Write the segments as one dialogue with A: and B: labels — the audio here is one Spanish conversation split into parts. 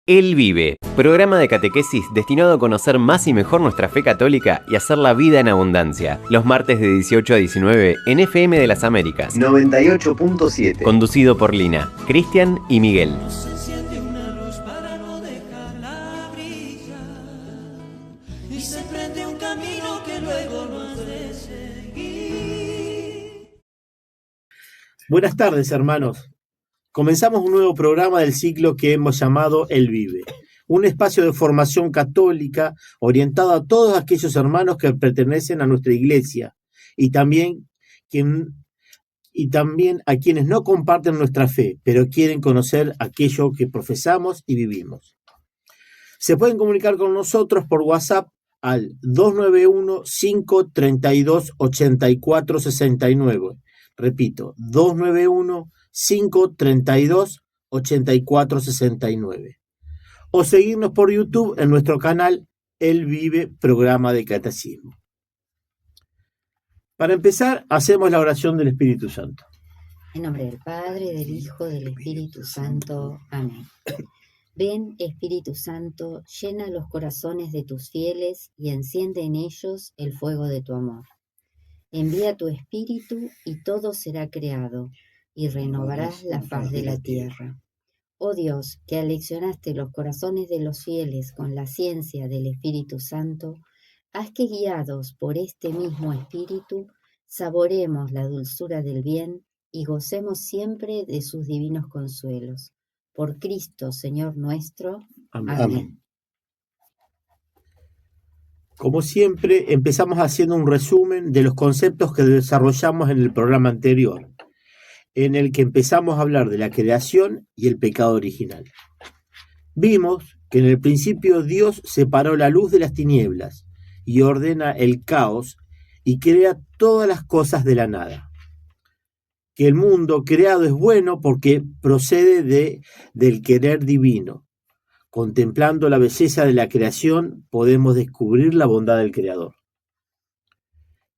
A: Él vive, programa de catequesis destinado a conocer más y mejor nuestra fe católica y hacer la vida en abundancia. Los martes de 18 a 19 en FM de las Américas
B: 98.7.
A: Conducido por Lina, Cristian y Miguel.
C: Buenas tardes, hermanos. Comenzamos un nuevo programa del ciclo que hemos llamado Él Vive, un espacio de formación católica orientado a todos aquellos hermanos que pertenecen a nuestra iglesia y también a quienes no comparten nuestra fe, pero quieren conocer aquello que profesamos y vivimos. Se pueden comunicar con nosotros por WhatsApp al 291-532-8469. Repito, 291-532-8469. O seguirnos por YouTube en nuestro canal Él Vive, programa de catecismo. Para empezar, hacemos la oración del Espíritu Santo.
D: En nombre del Padre, del Hijo, del Espíritu Santo. Amén. Ven, Espíritu Santo, llena los corazones de tus fieles y enciende en ellos el fuego de tu amor. Envía tu Espíritu y todo será creado, y renovarás la faz de la tierra. Oh Dios, que aleccionaste los corazones de los fieles con la ciencia del Espíritu Santo, haz que guiados por este mismo Espíritu, saboremos la dulzura del bien y gocemos siempre de sus divinos consuelos. Por Cristo, Señor nuestro. Amén.
C: Como siempre, empezamos haciendo un resumen de los conceptos que desarrollamos en el programa anterior, en el que empezamos a hablar de la creación y el pecado original. Vimos que en el principio Dios separó la luz de las tinieblas y ordena el caos y crea todas las cosas de la nada. Que el mundo creado es bueno porque procede del querer divino. Contemplando la belleza de la creación, podemos descubrir la bondad del Creador.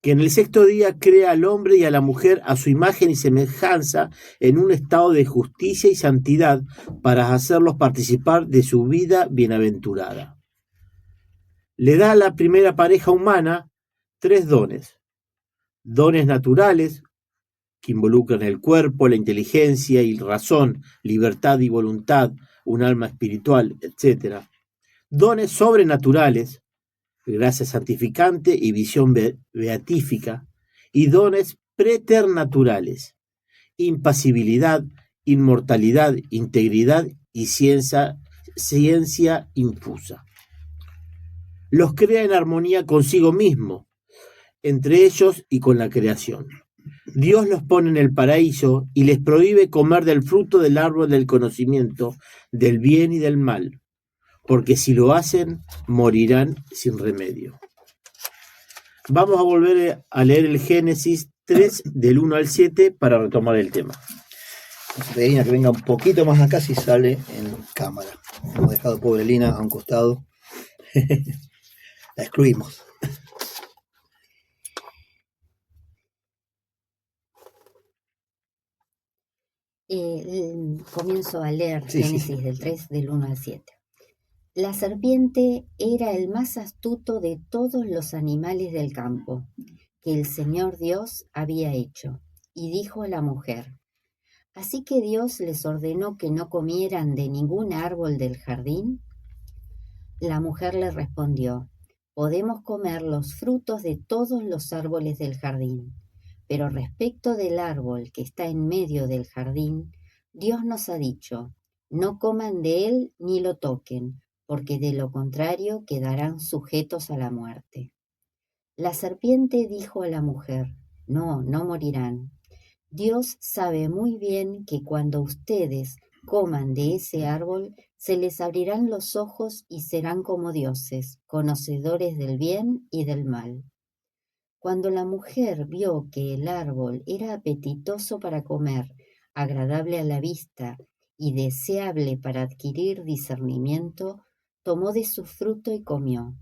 C: Que en el sexto día crea al hombre y a la mujer a su imagen y semejanza en un estado de justicia y santidad para hacerlos participar de su vida bienaventurada. Le da a la primera pareja humana 3 dones. Dones naturales, que involucran el cuerpo, la inteligencia y razón, libertad y voluntad, un alma espiritual, etc. Dones sobrenaturales, gracia santificante y visión beatífica, y dones preternaturales, impasibilidad, inmortalidad, integridad y ciencia infusa. Los crea en armonía consigo mismo, entre ellos y con la creación. Dios los pone en el paraíso y les prohíbe comer del fruto del árbol del conocimiento del bien y del mal, porque si lo hacen, morirán sin remedio. Vamos a volver a leer el Génesis 3, del 1 al 7, para retomar el tema.
B: Lina, que venga un poquito más acá si sale en cámara. Hemos dejado pobre Lina a un costado. La excluimos.
D: Comienzo a leer Génesis del 3, del 1 al 7. La serpiente era el más astuto de todos los animales del campo que el Señor Dios había hecho, y dijo a la mujer: ¿Así que Dios les ordenó que no comieran de ningún árbol del jardín? La mujer le respondió: podemos comer los frutos de todos los árboles del jardín, pero respecto del árbol que está en medio del jardín, Dios nos ha dicho: no coman de él ni lo toquen, porque de lo contrario quedarán sujetos a la muerte. La serpiente dijo a la mujer: no morirán. Dios sabe muy bien que cuando ustedes coman de ese árbol, se les abrirán los ojos y serán como dioses, conocedores del bien y del mal. Cuando la mujer vio que el árbol era apetitoso para comer, agradable a la vista y deseable para adquirir discernimiento, tomó de su fruto y comió.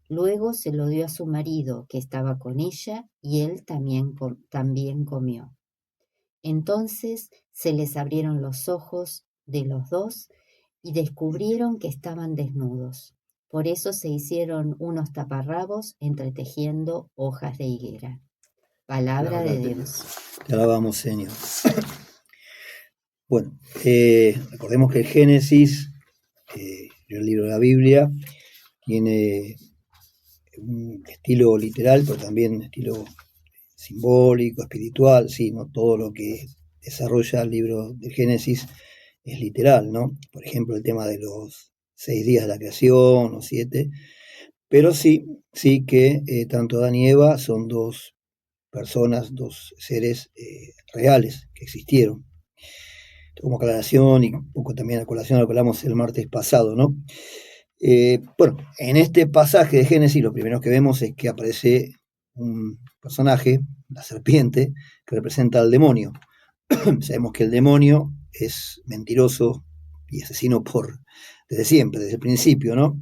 D: Luego se lo dio a su marido, que estaba con ella, y él también comió. Entonces se les abrieron los ojos de los dos y descubrieron que estaban desnudos. Por eso se hicieron unos taparrabos entretejiendo hojas de higuera. Palabra de Dios.
B: Te alabamos, Señor. Bueno, recordemos que el Génesis, el libro de la Biblia, tiene un estilo literal, pero también un estilo simbólico, espiritual, sí, no todo lo que desarrolla el libro del Génesis es literal, ¿no? Por ejemplo, el tema de los 6 días de la creación, o 7, pero sí que tanto Adán y Eva son dos personas, dos seres reales que existieron. Como aclaración y un poco también a colación a lo que hablamos el martes pasado, ¿no? Bueno, en este pasaje de Génesis lo primero que vemos es que aparece un personaje, la serpiente, que representa al demonio. Sabemos que el demonio es mentiroso y asesino desde siempre, desde el principio, ¿no?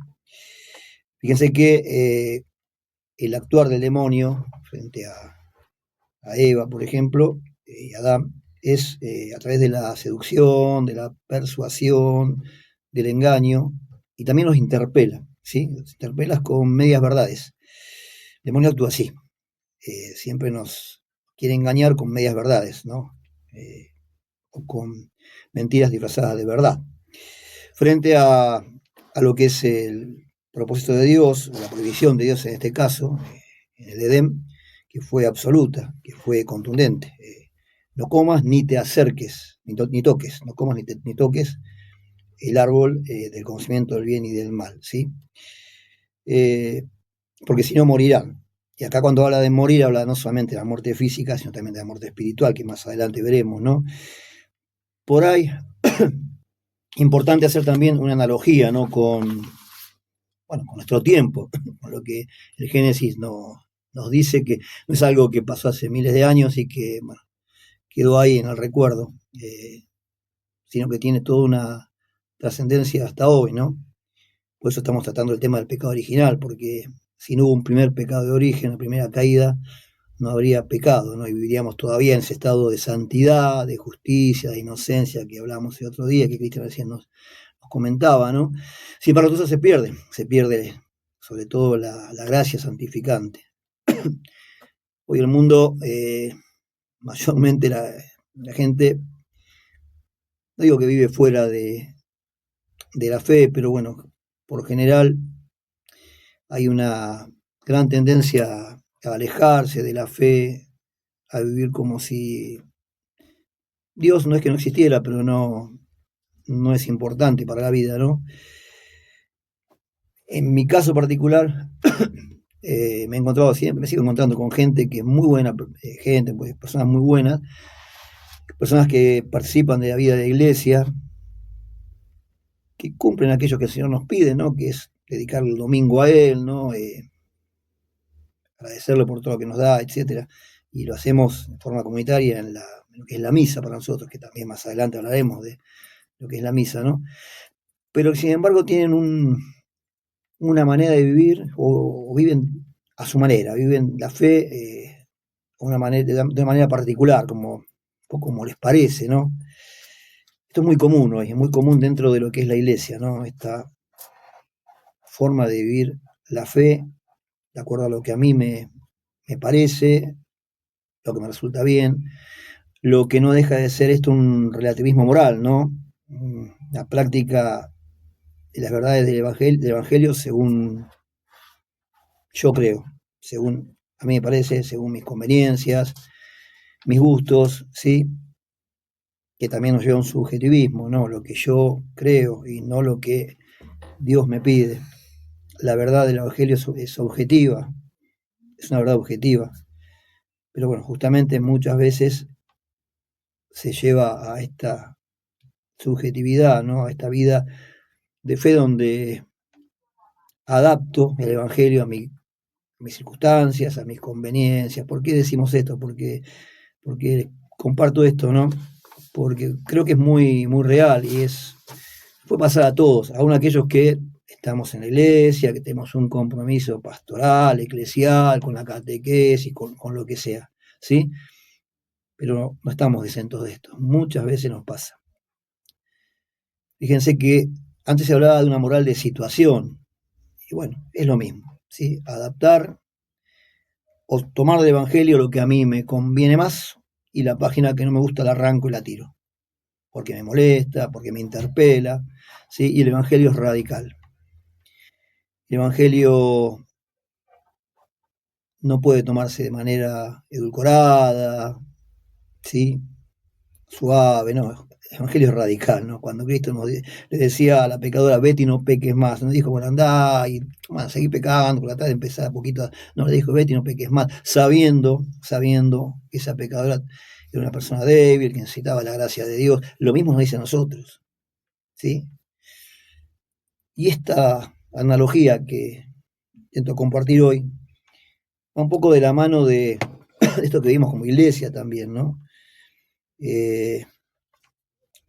B: Fíjense que el actuar del demonio frente a Eva, por ejemplo, y Adán, es a través de la seducción, de la persuasión, del engaño, y también los interpela, ¿sí? Los interpela con medias verdades. El demonio actúa así, siempre nos quiere engañar con medias verdades, ¿no? O con mentiras disfrazadas de verdad. Frente a lo que es el propósito de Dios, o la prohibición de Dios en este caso, en el Edén, que fue absoluta, que fue contundente. No comas ni te acerques, ni toques, no comas ni toques el árbol del conocimiento del bien y del mal, ¿sí? Porque si no morirán. Y acá cuando habla de morir, habla no solamente de la muerte física, sino también de la muerte espiritual, que más adelante veremos, ¿no? Por ahí, importante hacer también una analogía, ¿no? Con nuestro tiempo, con lo que el Génesis nos dice que no es algo que pasó hace miles de años y que quedó ahí en el recuerdo, sino que tiene toda una trascendencia hasta hoy, ¿no? Por eso estamos tratando el tema del pecado original, porque si no hubo un primer pecado de origen, la primera caída, no habría pecado, ¿no? Y viviríamos todavía en ese estado de santidad, de justicia, de inocencia que hablamos el otro día, que Cristian recién nos comentaba, ¿no? Sin embargo, todo eso se pierde sobre todo la gracia santificante. Hoy el mundo, mayormente la gente, no digo que vive fuera de la fe, pero bueno, por general hay una gran tendencia a alejarse de la fe, a vivir como si Dios no es que no existiera, pero no es importante para la vida, ¿no? En mi caso particular, me he encontrado siempre, me sigo encontrando con gente que es muy buena, pues, personas muy buenas, personas que participan de la vida de la iglesia, que cumplen aquello que el Señor nos pide, ¿no? Que es dedicar el domingo a Él, ¿no? Agradecerle por todo lo que nos da, etcétera. Y lo hacemos de forma comunitaria en lo que es la misa para nosotros, que también más adelante hablaremos de lo que es la misa, ¿no? Pero sin embargo tienen una manera de vivir, o viven a su manera, viven la fe de una manera particular, un poco como les parece, ¿no? Esto es muy común hoy, es muy común dentro de lo que es la iglesia, ¿no? Esta forma de vivir la fe, de acuerdo a lo que a mí me parece, lo que me resulta bien, lo que no deja de ser esto un relativismo moral, ¿no? La práctica de las verdades del evangelio según yo creo, según a mí me parece, según mis conveniencias, mis gustos, ¿sí? Que también nos lleva a un subjetivismo, ¿no? Lo que yo creo y no lo que Dios me pide. La verdad del evangelio es objetiva, es una verdad objetiva, pero bueno, justamente muchas veces se lleva a esta subjetividad, ¿no? A esta vida de fe donde adapto el evangelio a mis circunstancias, a mis conveniencias. ¿Por qué decimos esto? Porque comparto esto, ¿no? Porque creo que es muy, muy real y puede pasar a todos, aún aquellos que estamos en la iglesia, que tenemos un compromiso pastoral, eclesial, con la catequesis, con lo que sea, ¿sí? Pero no estamos exentos de esto. Muchas veces nos pasa. Fíjense que Antes se hablaba de una moral de situación, y bueno, es lo mismo, ¿sí? Adaptar o tomar del Evangelio lo que a mí me conviene más y la página que no me gusta la arranco y la tiro, porque me molesta, porque me interpela, ¿sí? Y el Evangelio es radical. El Evangelio no puede tomarse de manera edulcorada, ¿sí? Suave, ¿no? El Evangelio es radical, ¿no? Cuando Cristo le decía a la pecadora, vete y no peques más, no dijo, bueno, andá y bueno, seguí pecando, por la tarde empezar un poquito, no le dijo, vete y no peques más, sabiendo que esa pecadora era una persona débil, que necesitaba la gracia de Dios. Lo mismo nos dice a nosotros, ¿sí? Y esta analogía que intento compartir hoy va un poco de la mano de esto que vimos como iglesia también, ¿no?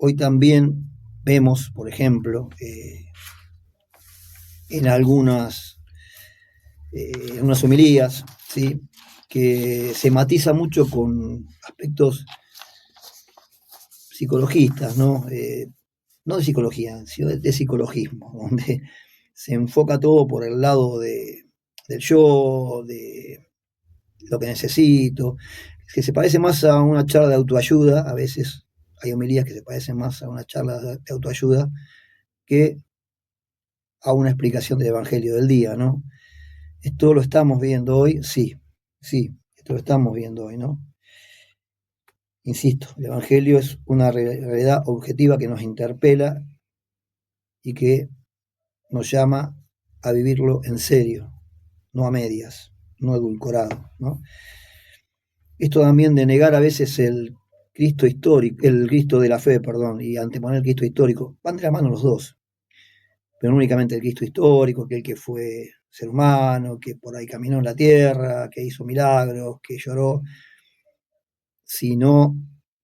B: Hoy también vemos, por ejemplo, en algunas homilías, ¿sí? Que se matiza mucho con aspectos psicologistas, ¿no? No de psicología, sino de psicologismo, donde se enfoca todo por el lado del yo, de lo que necesito, que se parece más a una charla de autoayuda. A veces hay homilías que se parecen más a una charla de autoayuda que a una explicación del Evangelio del día, ¿no? Esto lo estamos viendo hoy, sí, esto lo estamos viendo hoy, ¿no? Insisto, el Evangelio es una realidad objetiva que nos interpela y que nos llama a vivirlo en serio, no a medias, no edulcorado, ¿no? Esto también de negar a veces el Cristo histórico, el Cristo de la fe, perdón, y anteponer el Cristo histórico, van de la mano los dos, pero no únicamente el Cristo histórico, aquel que fue ser humano, que por ahí caminó en la tierra, que hizo milagros, que lloró, sino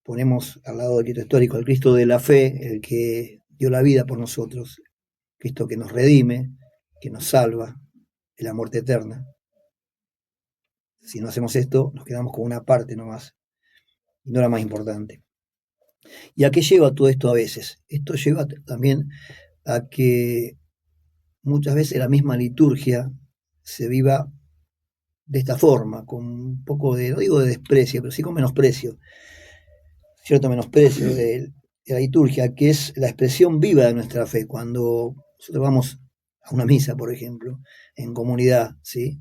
B: ponemos al lado del Cristo histórico el Cristo de la fe, el que dio la vida por nosotros, Cristo que nos redime, que nos salva de la muerte eterna. Si no hacemos esto, nos quedamos con una parte nomás, y no la más importante. ¿Y a qué lleva todo esto a veces? Esto lleva también a que muchas veces la misma liturgia se viva de esta forma, con un poco de, no digo de desprecio, pero sí con menosprecio, cierto menosprecio de la liturgia, que es la expresión viva de nuestra fe. Cuando nosotros vamos a una misa, por ejemplo, en comunidad, ¿sí?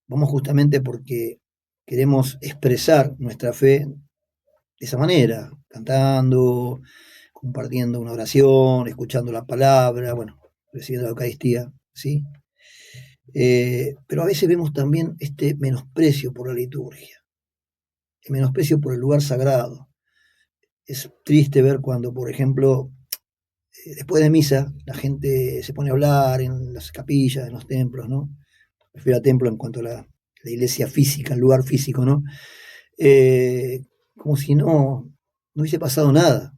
B: Vamos justamente porque queremos expresar nuestra fe de esa manera, cantando, compartiendo una oración, escuchando la palabra, bueno, recibiendo la Eucaristía, ¿sí? Pero a veces vemos también este menosprecio por la liturgia, el menosprecio por el lugar sagrado. Es triste ver cuando, por ejemplo, después de misa, la gente se pone a hablar en las capillas, en los templos, ¿no? Me refiero a templo en cuanto a la iglesia física, el lugar físico, ¿no? Como si no hubiese pasado nada,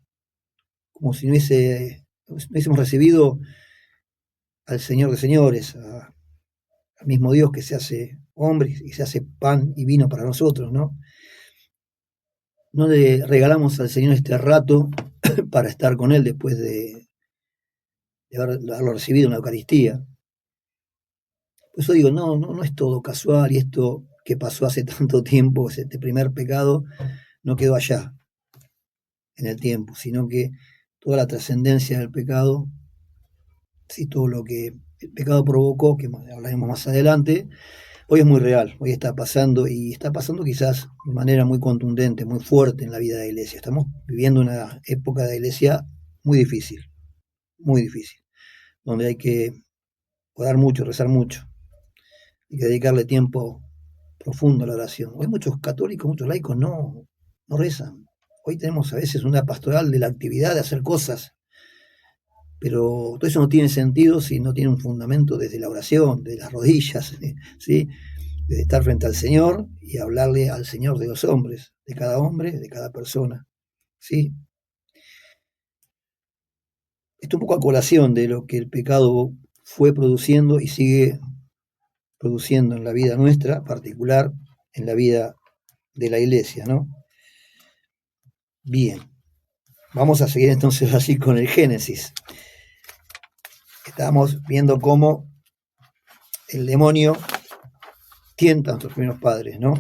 B: como si no hubiésemos recibido al Señor de señores, al mismo Dios que se hace hombre y se hace pan y vino para nosotros, ¿no? No le regalamos al Señor este rato para estar con Él después de haberlo recibido en la Eucaristía. Por eso digo, no es todo casual, y esto que pasó hace tanto tiempo, este primer pecado, no quedó allá en el tiempo, sino que toda la trascendencia del pecado, sí, todo lo que el pecado provocó, que hablaremos más adelante, hoy es muy real, hoy está pasando, y está pasando quizás de manera muy contundente, muy fuerte en la vida de la iglesia. Estamos viviendo una época de la iglesia muy difícil, donde hay que orar mucho, rezar mucho, hay que dedicarle tiempo profundo a la oración. Hoy muchos católicos, muchos laicos no rezan. Hoy tenemos a veces una pastoral de la actividad de hacer cosas, pero todo eso no tiene sentido si no tiene un fundamento desde la oración, de las rodillas, ¿sí? De estar frente al Señor y hablarle al Señor de los hombres, de cada hombre, de cada persona, ¿sí? Esto un poco a colación de lo que el pecado fue produciendo y sigue produciendo en la vida nuestra, particular en la vida de la iglesia, ¿no? Bien, vamos a seguir entonces así con el Génesis. estábamos viendo cómo el demonio tienta a nuestros primeros padres, ¿no?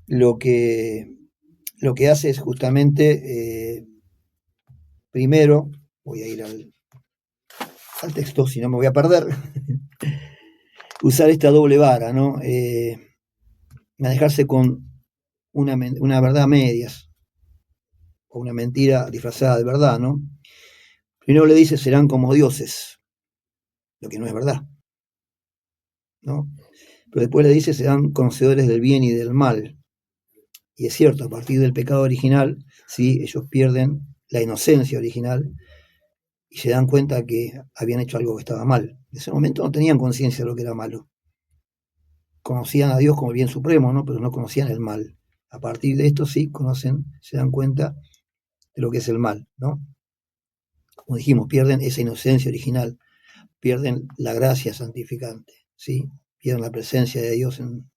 B: Lo que hace es justamente, primero, voy a ir al texto, si no me voy a perder, usar esta doble vara, ¿no? Manejarse con una verdad a medias, o una mentira disfrazada de verdad, ¿no? Primero le dice, serán como dioses, lo que no es verdad, ¿no? Pero después le dice, serán conocedores del bien y del mal. Y es cierto, a partir del pecado original, sí, ellos pierden la inocencia original y se dan cuenta que habían hecho algo que estaba mal. En ese momento no tenían conciencia de lo que era malo. Conocían a Dios como el bien supremo, ¿no? Pero no conocían el mal. A partir de esto sí conocen, se dan cuenta de lo que es el mal, ¿no? Como dijimos, pierden esa inocencia original, pierden la gracia santificante, ¿sí? Pierden la presencia de Dios en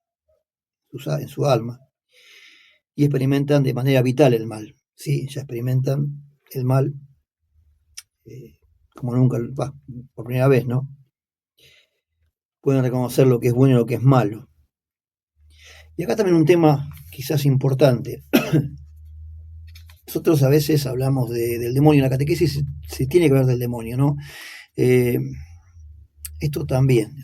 B: su alma. Y experimentan de manera vital el mal, ¿sí? Ya experimentan el mal como nunca, por primera vez, ¿no? Pueden reconocer lo que es bueno y lo que es malo. Y acá también un tema quizás importante. Nosotros a veces hablamos del demonio, en la catequesis se tiene que hablar del demonio, ¿no? Esto también.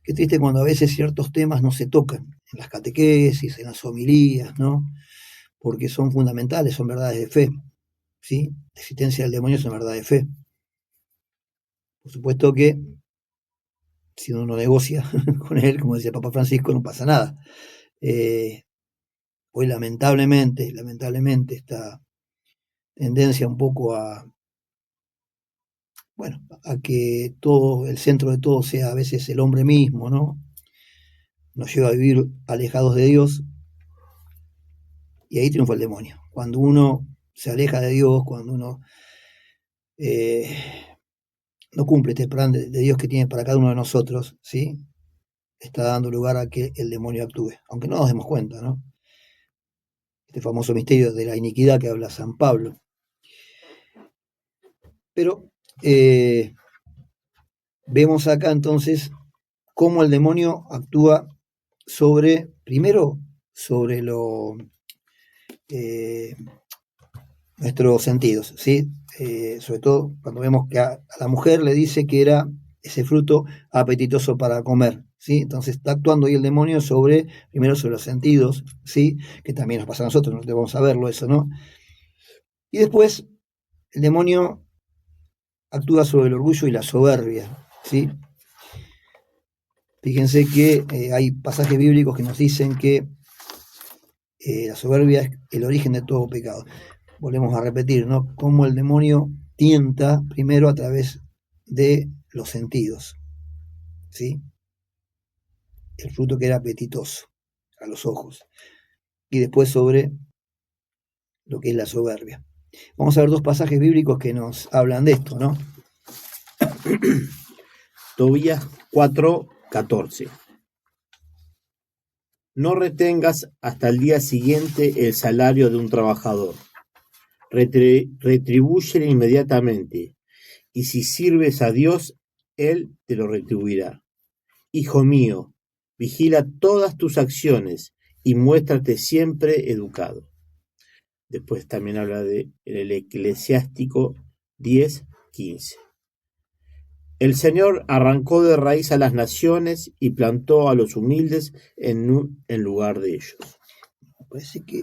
B: Qué triste cuando a veces ciertos temas no se tocan en las catequesis, en las homilías, ¿no? Porque son fundamentales, son verdades de fe, ¿sí? La existencia del demonio es una verdad de fe. Por supuesto que si uno no negocia con él, como decía Papa Francisco, no pasa nada. Hoy lamentablemente esta tendencia un poco a que todo, el centro de todo sea a veces el hombre mismo, ¿no? Nos lleva a vivir alejados de Dios y ahí triunfa el demonio. Cuando uno se aleja de Dios, cuando uno no cumple este plan de Dios que tiene para cada uno de nosotros, ¿sí? Está dando lugar a que el demonio actúe, aunque no nos demos cuenta, ¿no? Este famoso misterio de la iniquidad que habla San Pablo. Pero vemos acá entonces cómo el demonio actúa primero sobre nuestros sentidos, ¿sí? Sobre todo cuando vemos que a la mujer le dice que era ese fruto apetitoso para comer, ¿sí? Entonces está actuando ahí el demonio primero sobre los sentidos, ¿sí? Que también nos pasa a nosotros, no debemos saberlo eso, ¿no? Y después el demonio actúa sobre el orgullo y la soberbia, ¿sí? Fíjense que hay pasajes bíblicos que nos dicen que la soberbia es el origen de todo pecado. Volvemos a repetir, ¿no? Cómo el demonio tienta primero a través de los sentidos, ¿sí? El fruto que era apetitoso a los ojos. Y después sobre lo que es la soberbia. Vamos a ver dos pasajes bíblicos que nos hablan de esto, ¿no?
C: Tobías 4:14. No retengas hasta el día siguiente el salario de un trabajador. Retribúyele inmediatamente, y si sirves a Dios, Él te lo retribuirá. Hijo mío, vigila todas tus acciones y muéstrate siempre educado. Después también habla de el Eclesiástico 10:15. El Señor arrancó de raíz a las naciones y plantó a los humildes en lugar de ellos.
B: Parece que...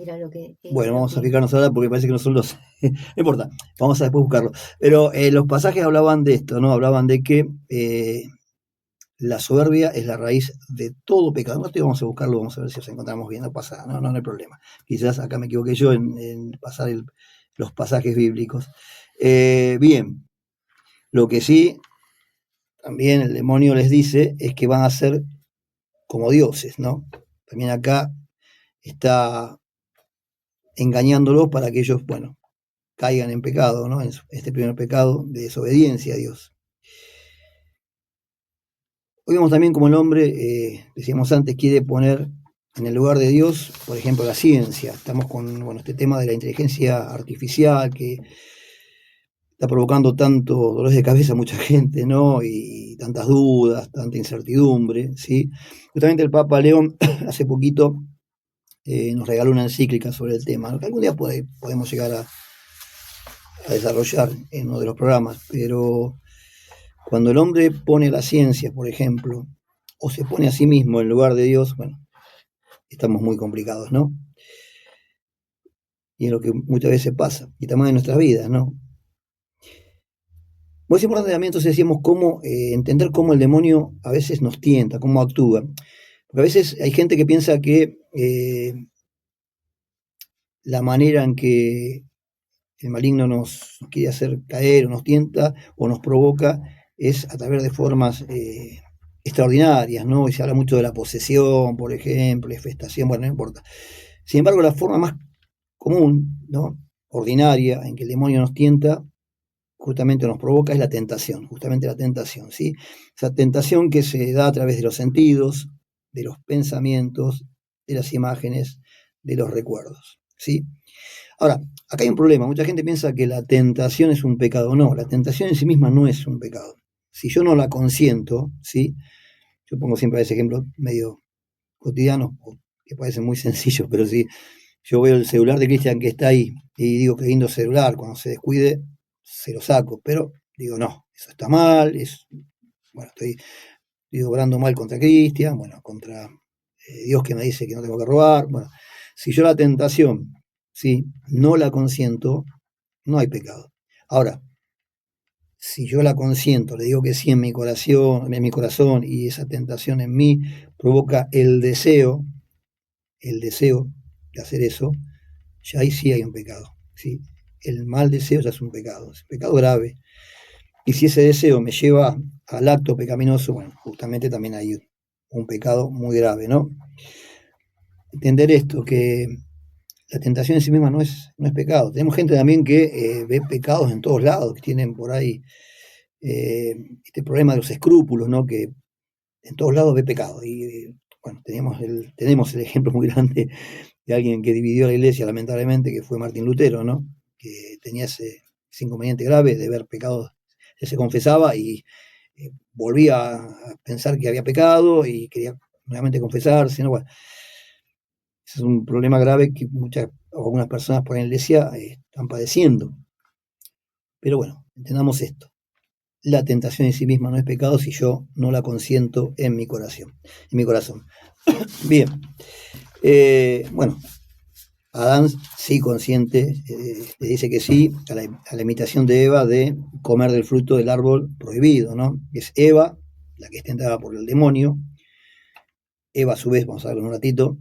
D: Era lo que...
B: Bueno, vamos a fijarnos ahora porque parece que no son los... no importa, vamos a después buscarlo. Pero los pasajes hablaban de esto, ¿no? Hablaban de que la soberbia es la raíz de todo pecado. No, vamos a buscarlo, vamos a ver si nos encontramos bien, no pasa, no hay problema. Quizás acá me equivoqué yo en pasar los pasajes bíblicos. Bien, lo que sí, también el demonio les dice es que van a ser como dioses, ¿no? También acá está engañándolos para que ellos, caigan en pecado, ¿no? En este primer pecado de desobediencia a Dios. Hoy vemos también como el hombre, decíamos antes, quiere poner en el lugar de Dios, por ejemplo, la ciencia. Estamos con este tema de la inteligencia artificial que está provocando tanto dolores de cabeza a mucha gente, ¿no? Y tantas dudas, tanta incertidumbre, ¿sí? Justamente el Papa León hace poquito nos regaló una encíclica sobre el tema, ¿no? Que algún día podemos llegar a desarrollar en uno de los programas, pero cuando el hombre pone la ciencia, por ejemplo, o se pone a sí mismo en lugar de Dios, bueno, estamos muy complicados, ¿no? Y es lo que muchas veces pasa, y también en nuestras vidas, ¿no? Muy importante también, entonces decíamos, cómo entender cómo el demonio a veces nos tienta, cómo actúa. Porque a veces hay gente que piensa que la manera en que el maligno nos quiere hacer caer o nos tienta o nos provoca es a través de formas extraordinarias, ¿no? Y se habla mucho de la posesión, por ejemplo, infestación, bueno, no importa. Sin embargo, la forma más común, ¿no? Ordinaria, en que el demonio nos tienta, justamente nos provoca, es la tentación, justamente la tentación, ¿sí? Esa tentación que se da a través de los sentidos, de los pensamientos, de las imágenes, de los recuerdos, ¿sí? Ahora, acá hay un problema, mucha gente piensa que la tentación es un pecado. No, la tentación en sí misma no es un pecado. Si yo no la consiento, ¿sí? Yo pongo siempre ese ejemplo medio cotidiano, que parece muy sencillo, pero si yo veo el celular de Cristian que está ahí y digo que lindo celular, cuando se descuide, se lo saco, pero digo, no, eso está mal, bueno, estoy obrando mal contra Cristian, bueno, contra Dios que me dice que no tengo que robar. Bueno, si yo la tentación, ¿sí?, no la consiento, no hay pecado. Ahora, si yo la consiento, le digo que sí en mi corazón y esa tentación en mí provoca el deseo de hacer eso, ya ahí sí hay un pecado, ¿sí? El mal deseo ya es un pecado grave. Y si ese deseo me lleva al acto pecaminoso, bueno, justamente también hay un pecado muy grave, ¿no? Entender esto, que la tentación en sí misma no es pecado. Tenemos gente también que ve pecados en todos lados, que tienen por ahí este problema de los escrúpulos, ¿no? Que en todos lados ve pecado. Y bueno, tenemos el ejemplo muy grande de alguien que dividió la iglesia, lamentablemente, que fue Martín Lutero, ¿no? Que tenía ese inconveniente grave de ver pecados, que se confesaba y volvía a pensar que había pecado y quería nuevamente confesarse, ¿no? Bueno, ese es un problema grave que algunas personas por la iglesia están padeciendo. Pero bueno, entendamos esto. La tentación en sí misma no es pecado si yo no la consiento en mi corazón. Bien. Bueno, Adán sí consiente, le dice que sí a la invitación de Eva de comer del fruto del árbol prohibido, ¿no? Es Eva la que es tentada por el demonio. Eva, a su vez, vamos a verlo en un ratito,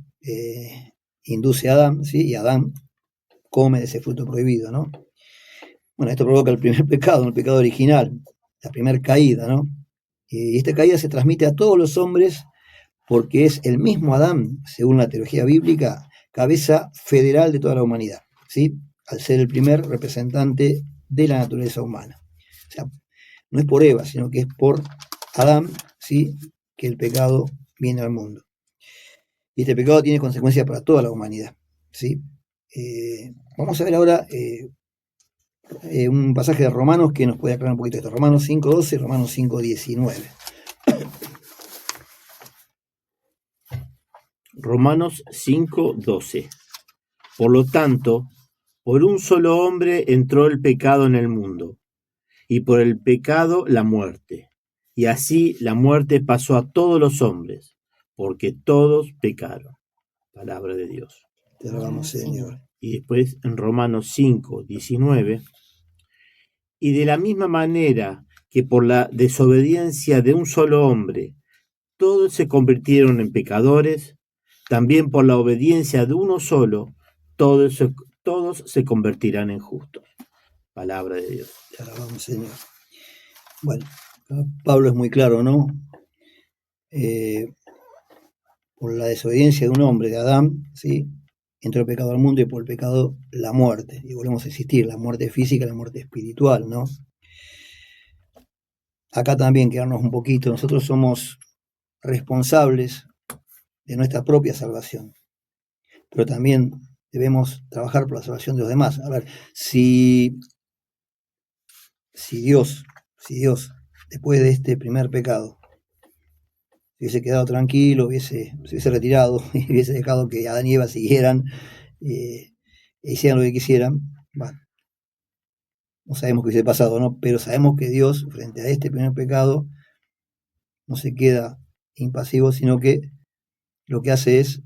B: induce a Adán, ¿sí? Y Adán come de ese fruto prohibido, ¿no? Bueno, esto provoca el primer pecado, el pecado original, la primera caída, ¿no? Y esta caída se transmite a todos los hombres porque es el mismo Adán, según la teología bíblica, cabeza federal de toda la humanidad, ¿sí? Al ser el primer representante de la naturaleza humana. O sea, no es por Eva, sino que es por Adán, ¿sí?, que el pecado viene al mundo. Y este pecado tiene consecuencias para toda la humanidad, ¿sí? Vamos a ver ahora un pasaje de Romanos que nos puede aclarar un poquito esto. Romanos 5:12 y Romanos 5:19.
C: Romanos 5:12. Por lo tanto, por un solo hombre entró el pecado en el mundo, y por el pecado la muerte. Y así la muerte pasó a todos los hombres, porque todos pecaron. Palabra de Dios.
B: Te alabamos, Señor.
C: Y después en Romanos 5:19. Y de la misma manera que por la desobediencia de un solo hombre todos se convirtieron en pecadores, también por la obediencia de uno solo todos se convertirán en justos. Palabra de Dios.
B: Te alabamos, Señor. Bueno, Pablo es muy claro, ¿no? Por la desobediencia de un hombre, de Adán, ¿sí?, entró el pecado al mundo y por el pecado la muerte. Y volvemos a existir, la muerte física, la muerte espiritual, ¿no? Acá también quedarnos un poquito, nosotros somos responsables de nuestra propia salvación, pero también debemos trabajar por la salvación de los demás. A ver, si si Dios, después de este primer pecado, hubiese quedado tranquilo, se hubiese retirado y hubiese dejado que Adán y Eva siguieran e hicieran lo que quisieran, bueno, no sabemos qué hubiese pasado, ¿no? Pero sabemos que Dios, frente a este primer pecado, no se queda impasivo, sino que lo que hace es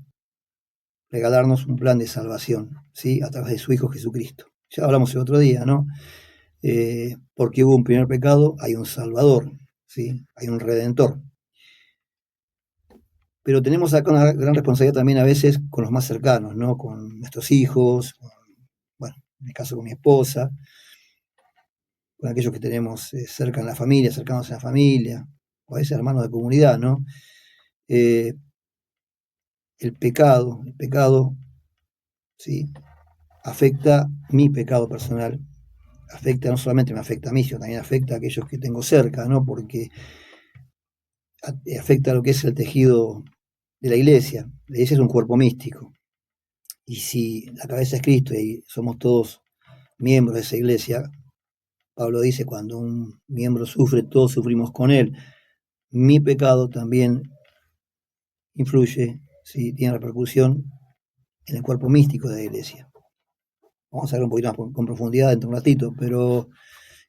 B: regalarnos un plan de salvación, ¿sí? A través de su Hijo Jesucristo. Ya hablamos el otro día, ¿no? Porque hubo un primer pecado, hay un Salvador, ¿sí? Hay un Redentor. Pero tenemos acá una gran responsabilidad también a veces con los más cercanos, ¿no? Con nuestros hijos, bueno, en mi caso con mi esposa, con aquellos que tenemos cerca en la familia, cercanos en la familia, o a veces hermanos de comunidad, ¿no? El pecado, ¿sí? Afecta mi pecado personal, no solamente me afecta a mí, sino también afecta a aquellos que tengo cerca, ¿no? Porque afecta a lo que es el tejido de la iglesia. La iglesia es un cuerpo místico. Y si la cabeza es Cristo y somos todos miembros de esa iglesia, Pablo dice, cuando un miembro sufre, todos sufrimos con él. Mi pecado también influye, ¿sí? Tiene repercusión en el cuerpo místico de la iglesia. Vamos a ver un poquito más con profundidad dentro de un ratito, pero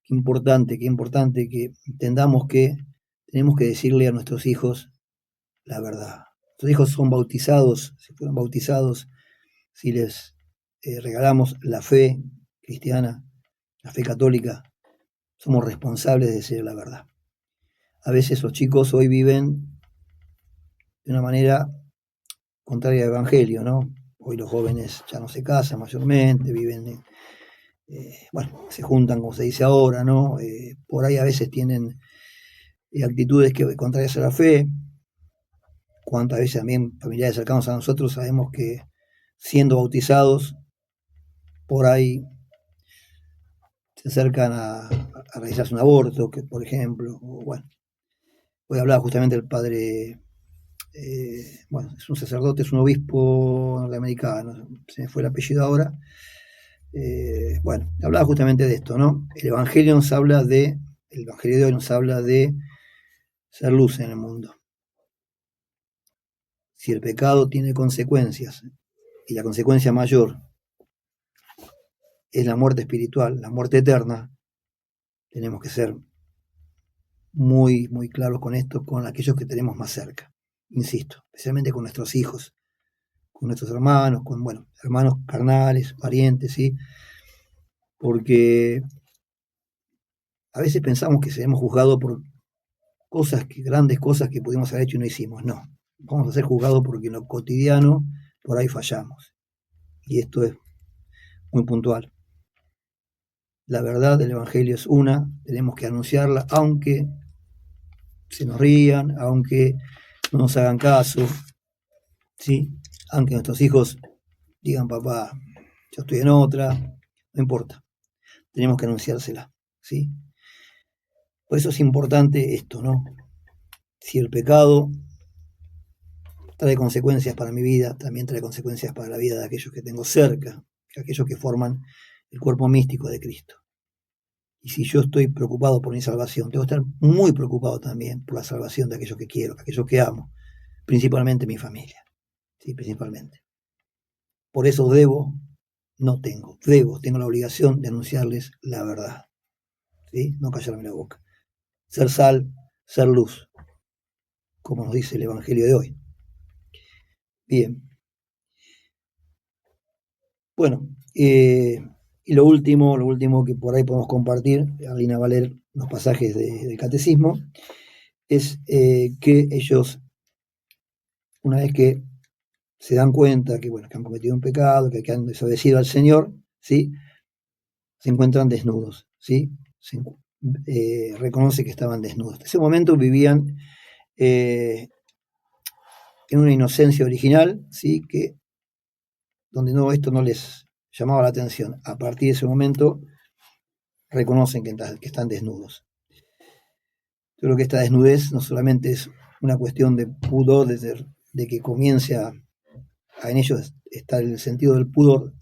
B: qué importante que entendamos que tenemos que decirle a nuestros hijos la verdad. Nuestros hijos son bautizados, si fueron bautizados, si les regalamos la fe cristiana, la fe católica, somos responsables de decir la verdad. A veces los chicos hoy viven de una manera contraria al Evangelio, ¿no? Hoy los jóvenes ya no se casan mayormente, viven, bueno, se juntan como se dice ahora, ¿no? Por ahí a veces tienen actitudes que contrarias a la fe. Cuántas veces también familiares cercanos a nosotros sabemos que siendo bautizados, por ahí se acercan a realizarse un aborto, que por ejemplo, o bueno, hoy hablaba justamente el padre, bueno, es un sacerdote, es un obispo norteamericano, se me fue el apellido ahora, bueno, hablaba justamente de esto, ¿no? El Evangelio de hoy nos habla de ser luz en el mundo. Si el pecado tiene consecuencias, y la consecuencia mayor es la muerte espiritual, la muerte eterna, tenemos que ser muy, muy claros con esto, con aquellos que tenemos más cerca. Insisto, especialmente con nuestros hijos, con nuestros hermanos, con, bueno, hermanos carnales, parientes, ¿sí? Porque a veces pensamos que seremos juzgados por grandes cosas que pudimos haber hecho y no hicimos. No, vamos a ser juzgados porque en lo cotidiano por ahí fallamos. Y esto es muy puntual. La verdad del Evangelio es una, tenemos que anunciarla, aunque se nos rían, aunque no nos hagan caso, ¿sí? Aunque nuestros hijos digan, papá, yo estoy en otra, no importa, tenemos que anunciársela, ¿sí? Por eso es importante esto, ¿no? Si el pecado trae consecuencias para mi vida, también trae consecuencias para la vida de aquellos que tengo cerca, aquellos que forman el cuerpo místico de Cristo. Y si yo estoy preocupado por mi salvación, tengo que estar muy preocupado también por la salvación de aquellos que quiero, de aquellos que amo, principalmente mi familia, ¿sí? Principalmente. Por eso tengo la obligación de anunciarles la verdad, ¿sí? No callarme la boca. Ser sal, ser luz, como nos dice el Evangelio de hoy. Bien. Bueno, y lo último que por ahí podemos compartir, Alina va a leer los pasajes del catecismo, es que ellos, una vez que se dan cuenta que, bueno, que han cometido un pecado, que han desobedecido al Señor, ¿sí? Se encuentran desnudos, ¿sí? Reconoce que estaban desnudos. En ese momento vivían en una inocencia original, ¿sí? Donde esto no les llamaba la atención. A partir de ese momento reconocen que están desnudos. Yo creo que esta desnudez no solamente es una cuestión de pudor, de que comience en ellos está el sentido del pudor,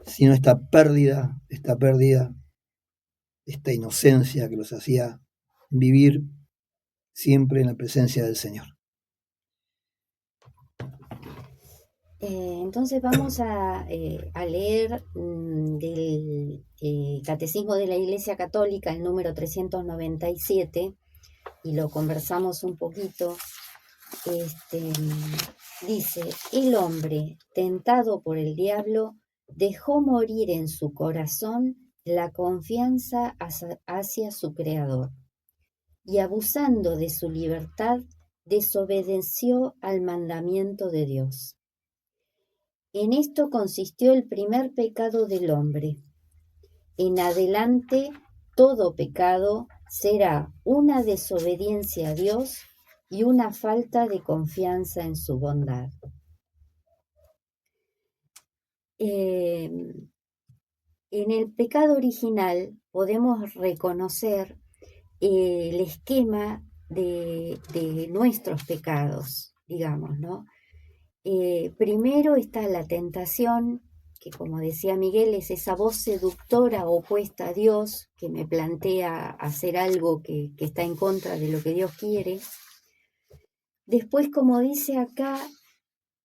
B: sino esta pérdida esta inocencia que los hacía vivir siempre en la presencia del Señor.
D: Entonces vamos a leer del Catecismo de la Iglesia Católica, el número 397, y lo conversamos un poquito. Dice: el hombre, tentado por el diablo, dejó morir en su corazón la confianza hacia su Creador, y abusando de su libertad, desobedeció al mandamiento de Dios. En esto consistió el primer pecado del hombre. En adelante, todo pecado será una desobediencia a Dios y una falta de confianza en su bondad. En el pecado original podemos reconocer el esquema de nuestros pecados, digamos, ¿no? Primero está la tentación, que como decía Miguel, es esa voz seductora opuesta a Dios, que me plantea hacer algo que está en contra de lo que Dios quiere. Después, como dice acá,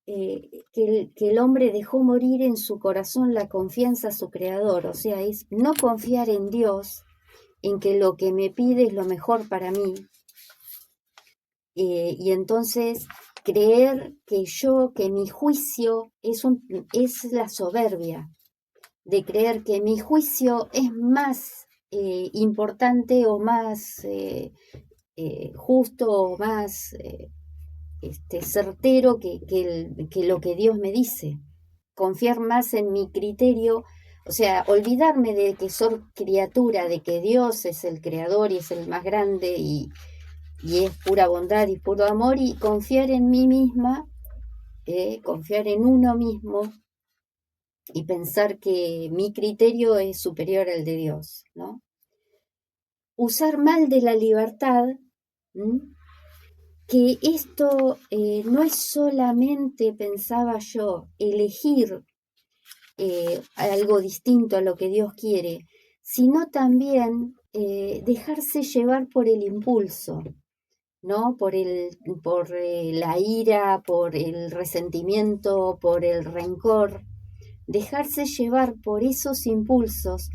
D: que el hombre dejó morir en su corazón la confianza a su Creador, o sea, es no confiar en Dios, en que lo que me pide es lo mejor para mí, y entonces creer que mi juicio es la soberbia, de creer que mi juicio es más importante o más justo o más certero que lo que Dios me dice. Confiar más en mi criterio, o sea, olvidarme de que soy criatura, de que Dios es el creador y es el más grande y es pura bondad y puro amor, y confiar en mí misma, confiar en uno mismo y pensar que mi criterio es superior al de Dios, ¿no? Usar mal de la libertad, que esto no es solamente, pensaba yo, elegir algo distinto a lo que Dios quiere, sino también dejarse llevar por el impulso, ¿no? Por la ira, por el resentimiento, por el rencor, dejarse llevar por esos impulsos.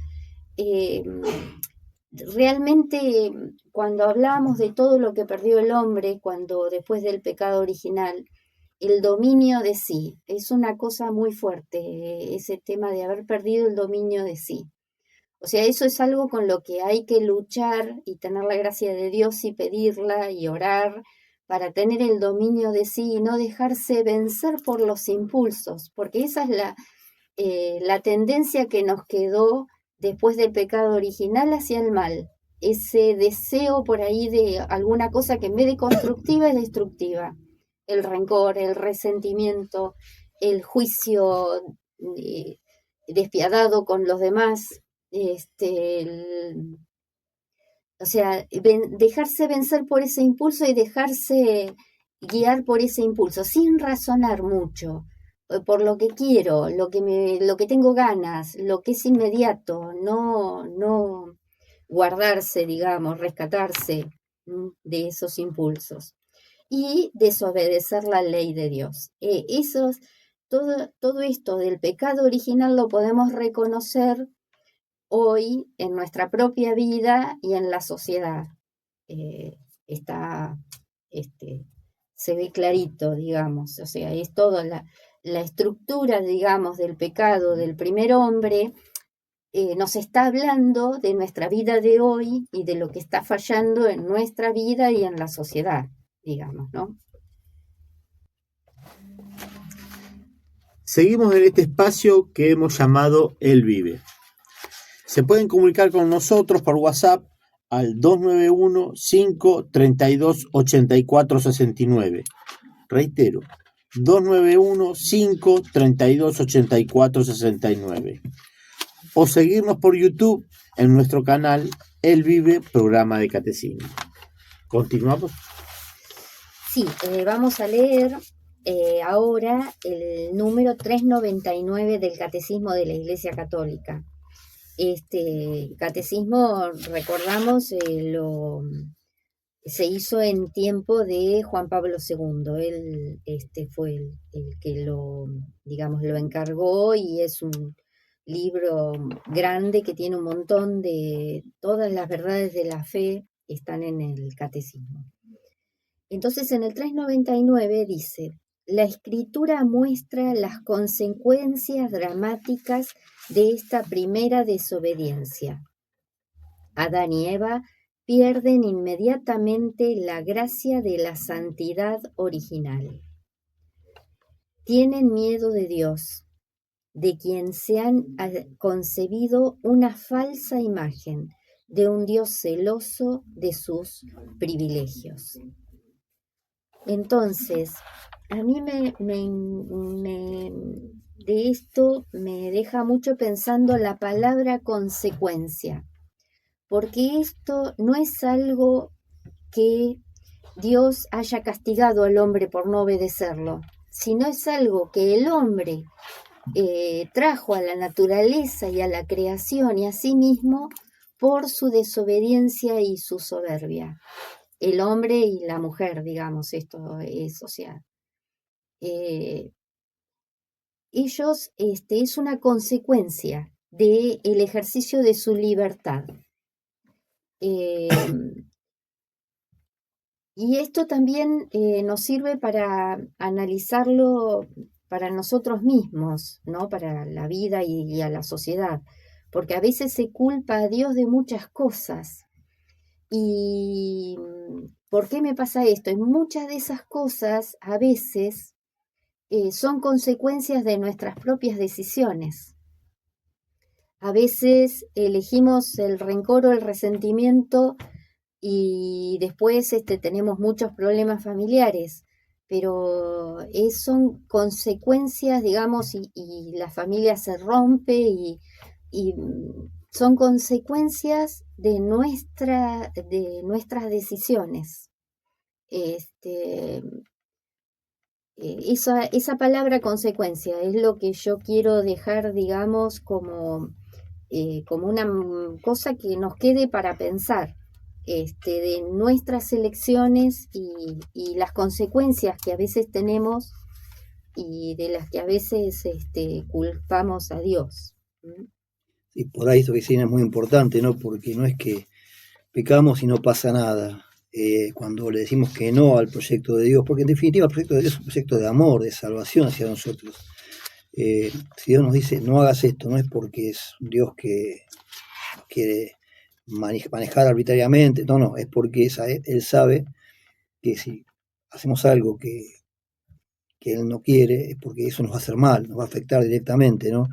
D: Realmente, cuando hablamos de todo lo que perdió el hombre, cuando después del pecado original, el dominio de sí, es una cosa muy fuerte, ese tema de haber perdido el dominio de sí. O sea, eso es algo con lo que hay que luchar y tener la gracia de Dios y pedirla y orar para tener el dominio de sí y no dejarse vencer por los impulsos, porque esa es la tendencia que nos quedó después del pecado original hacia el mal, ese deseo por ahí de alguna cosa que en vez de constructiva es destructiva, el rencor, el resentimiento, el juicio despiadado con los demás. O sea, dejarse vencer por ese impulso y dejarse guiar por ese impulso, sin razonar mucho, por lo que quiero, lo que tengo ganas, lo que es inmediato, no guardarse, digamos, rescatarse de esos impulsos y desobedecer la ley de Dios. Todo esto del pecado original lo podemos reconocer hoy en nuestra propia vida y en la sociedad. Se ve clarito, digamos, o sea, es toda la estructura, digamos, del pecado del primer hombre, nos está hablando de nuestra vida de hoy y de lo que está fallando en nuestra vida y en la sociedad, digamos, ¿no?
C: Seguimos en este espacio que hemos llamado Él Vive. Se pueden comunicar con nosotros por WhatsApp al 291-532-8469. Reitero, 291-532-8469. O seguirnos por YouTube en nuestro canal Él Vive, programa de catecismo. ¿Continuamos?
D: Sí, vamos a leer ahora el número 399 del Catecismo de la Iglesia Católica. Este catecismo, recordamos, se hizo en tiempo de Juan Pablo II. Él fue el que digamos, lo encargó, y es un libro grande que tiene un montón de todas las verdades de la fe, están en el catecismo. Entonces, en el 399 dice: la escritura muestra las consecuencias dramáticas de esta primera desobediencia. Adán y Eva pierden inmediatamente la gracia de la santidad original. Tienen miedo de Dios, de quien se han concebido una falsa imagen de un Dios celoso de sus privilegios. Entonces, a mí de esto me deja mucho pensando la palabra consecuencia, porque esto no es algo que Dios haya castigado al hombre por no obedecerlo, sino es algo que el hombre trajo a la naturaleza y a la creación y a sí mismo por su desobediencia y su soberbia. El hombre y la mujer, digamos, esto es, o sea, ellos, es una consecuencia del ejercicio de su libertad. Y esto también nos sirve para analizarlo para nosotros mismos, ¿no? Para la vida y a la sociedad, porque a veces se culpa a Dios de muchas cosas. ¿Y por qué me pasa esto? Y muchas de esas cosas a veces son consecuencias de nuestras propias decisiones. A veces elegimos el rencor o el resentimiento y después tenemos muchos problemas familiares, pero son consecuencias, digamos, y la familia se rompe y son consecuencias de nuestras decisiones. Esa palabra consecuencia es lo que yo quiero dejar, digamos, como una cosa que nos quede para pensar, de nuestras elecciones y las consecuencias que a veces tenemos y de las que a veces culpamos a Dios.
B: Y por ahí esto que dicen es muy importante, ¿no? Porque no es que pecamos y no pasa nada. Cuando le decimos que no al proyecto de Dios, porque en definitiva el proyecto de Dios es un proyecto de amor, de salvación hacia nosotros. Si Dios nos dice no hagas esto, no es porque es un Dios que quiere manejar arbitrariamente, no, es porque Él sabe que si hacemos algo que Él no quiere, es porque eso nos va a hacer mal, nos va a afectar directamente, ¿no?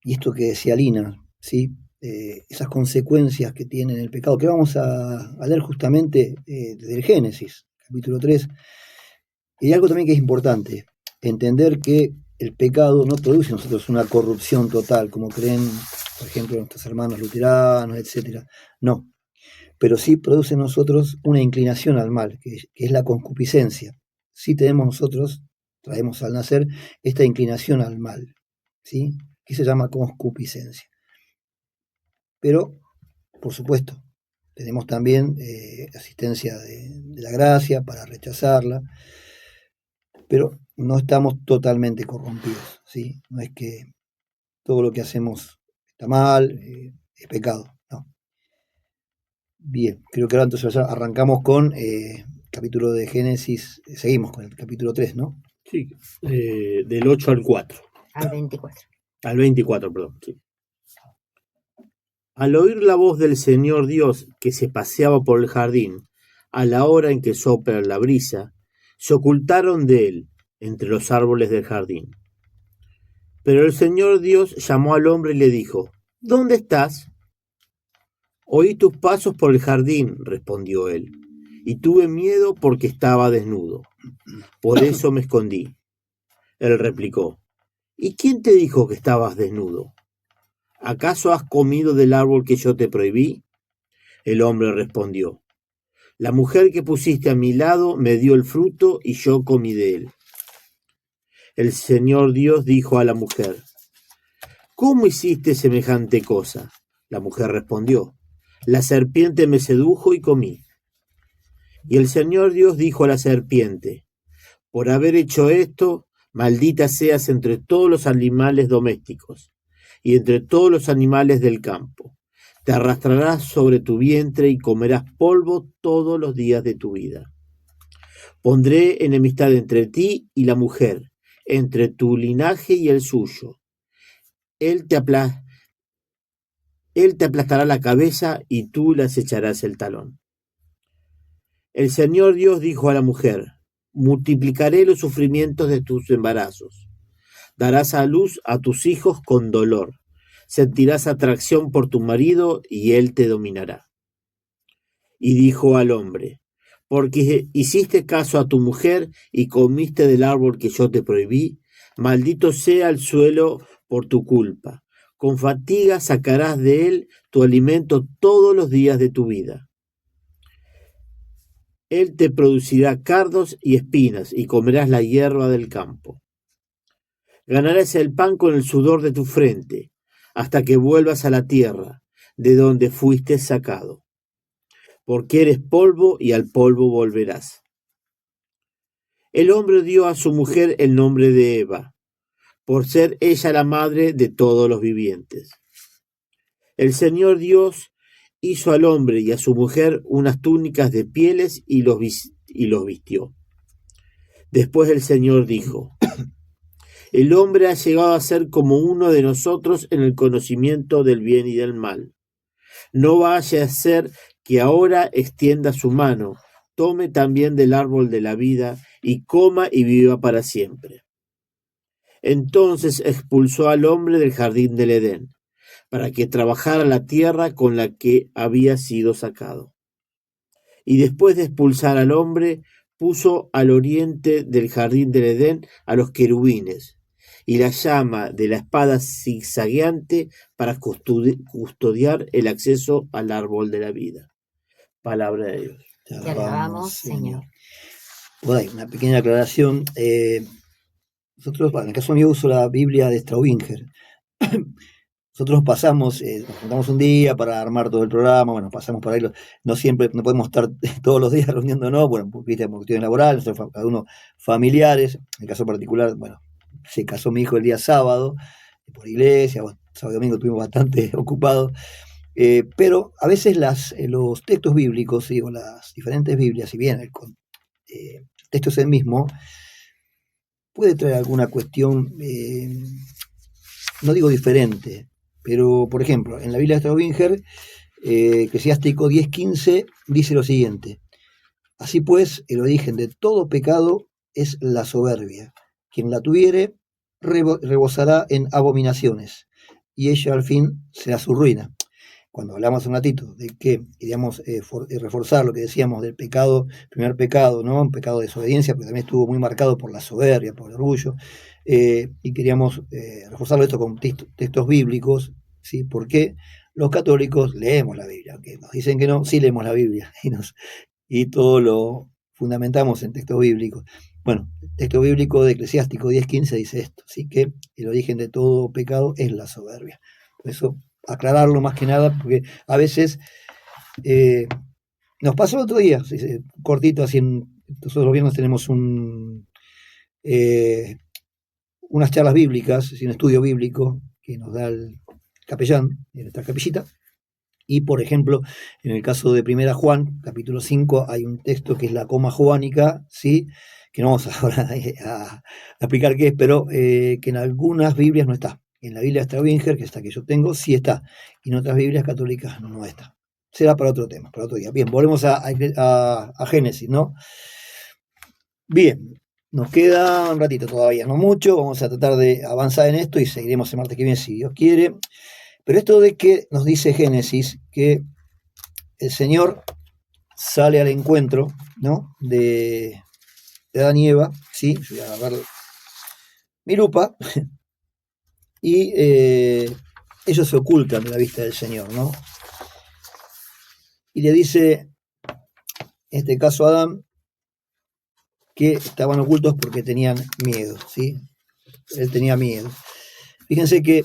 B: Y esto que decía Lina, ¿sí? Esas consecuencias que tiene el pecado, que vamos a leer justamente desde el Génesis, capítulo 3. Y algo también que es importante, entender que el pecado no produce en nosotros una corrupción total, como creen, por ejemplo, nuestros hermanos luteranos, etc. No, pero sí produce en nosotros una inclinación al mal, que es la concupiscencia. Sí traemos al nacer esta inclinación al mal, ¿sí? Que se llama concupiscencia. Pero, por supuesto, tenemos también asistencia de la gracia para rechazarla, pero no estamos totalmente corrompidos, ¿sí? No es que todo lo que hacemos está mal, es pecado, no. Bien, creo que ahora entonces arrancamos con capítulo de Génesis, seguimos con el capítulo 3, ¿no?
C: Sí, del 8 al 4.
D: Al 24.
C: Al 24, perdón, sí. Al oír la voz del Señor Dios que se paseaba por el jardín, a la hora en que sopla la brisa, se ocultaron de él entre los árboles del jardín. Pero el Señor Dios llamó al hombre y le dijo: ¿Dónde estás? Oí tus pasos por el jardín, respondió él, y tuve miedo porque estaba desnudo. Por eso me escondí. Él replicó: ¿Y quién te dijo que estabas desnudo? ¿Acaso has comido del árbol que yo te prohibí? El hombre respondió: La mujer que pusiste a mi lado me dio el fruto y yo comí de él. El Señor Dios dijo a la mujer: ¿cómo hiciste semejante cosa? La mujer respondió, la serpiente me sedujo y comí. Y el Señor Dios dijo a la serpiente, por haber hecho esto, maldita seas entre todos los animales domésticos y entre todos los animales del campo. Te arrastrarás sobre tu vientre y comerás polvo todos los días de tu vida. Pondré enemistad entre ti y la mujer, entre tu linaje y el suyo. Él te aplastará la cabeza y tú le acecharás el talón. El Señor Dios dijo a la mujer, multiplicaré los sufrimientos de tus embarazos. Darás a luz a tus hijos con dolor. Sentirás atracción por tu marido y él te dominará. Y dijo al hombre, porque hiciste caso a tu mujer y comiste del árbol que yo te prohibí, maldito sea el suelo por tu culpa. Con fatiga sacarás de él tu alimento todos los días de tu vida. Él te producirá cardos y espinas y comerás la hierba del campo. Ganarás el pan con el sudor de tu frente, hasta que vuelvas a la tierra, de donde fuiste sacado. Porque eres polvo y al polvo volverás. El hombre dio a su mujer el nombre de Eva, por ser ella la madre de todos los vivientes. El Señor Dios hizo al hombre y a su mujer unas túnicas de pieles y los vistió. Después el Señor dijo, el hombre ha llegado a ser como uno de nosotros en el conocimiento del bien y del mal. No vaya a ser que ahora extienda su mano, tome también del árbol de la vida y coma y viva para siempre. Entonces expulsó al hombre del jardín del Edén, para que trabajara la tierra con la que había sido sacado. Y después de expulsar al hombre, puso al oriente del jardín del Edén a los querubines, y la llama de la espada zigzagueante para custodiar el acceso al árbol de la vida. Palabra de Dios.
D: Te alabamos, Señor.
B: Bueno, hay una pequeña aclaración. Nosotros, en el caso mío, uso la Biblia de Straubinger. Nosotros pasamos, nos juntamos un día para armar todo el programa, bueno, pasamos por ahí, no siempre, no podemos estar todos los días reuniéndonos, bueno, por cuestiones laborales, cada uno familiares, en el caso particular, bueno, se casó mi hijo el día sábado, por iglesia, bueno, sábado y domingo estuvimos bastante ocupados, pero a veces los textos bíblicos, o las diferentes Biblias, si bien el texto es el mismo, puede traer alguna cuestión, no digo diferente, pero, por ejemplo, en la Biblia de Straubinger, Eclesiástico 10:15, dice lo siguiente: así pues, el origen de todo pecado es la soberbia. Quien la tuviere, rebosará en abominaciones, y ella al fin será su ruina. Cuando hablamos un ratito de que queríamos reforzar lo que decíamos del pecado, primer pecado, ¿no? Un pecado de desobediencia, porque también estuvo muy marcado por la soberbia, por el orgullo, y queríamos reforzarlo esto con textos bíblicos, ¿sí? Porque los católicos leemos la Biblia, aunque nos dicen que no, sí leemos la Biblia, y todo lo fundamentamos en textos bíblicos. Bueno, el texto bíblico de Eclesiástico 10:15 dice esto, ¿sí? Que el origen de todo pecado es la soberbia. Por eso, aclararlo más que nada, porque a veces nos pasó el otro día, cortito, así nosotros los viernes tenemos unas charlas bíblicas, un estudio bíblico que nos da el capellán en nuestra capillita, y por ejemplo, en el caso de 1 Juan, capítulo 5, hay un texto que es la coma juánica, ¿sí? Que no vamos ahora a explicar qué es, pero que en algunas Biblias no está. En la Biblia de Straubinger, que es esta que yo tengo, sí está, y en otras Biblias católicas no está. Será para otro tema, para otro día. Bien, volvemos a Génesis, ¿no? Bien, nos queda un ratito todavía, no mucho, vamos a tratar de avanzar en esto y seguiremos el martes que viene si Dios quiere. Pero esto de que nos dice Génesis, que el Señor sale al encuentro, ¿no? de Adán y Eva, ¿sí? Yo voy a agarrar mi lupa, y ellos se ocultan de la vista del Señor, ¿no? Y le dice, en este caso a Adán, que estaban ocultos porque tenían miedo, ¿sí? Él tenía miedo. Fíjense que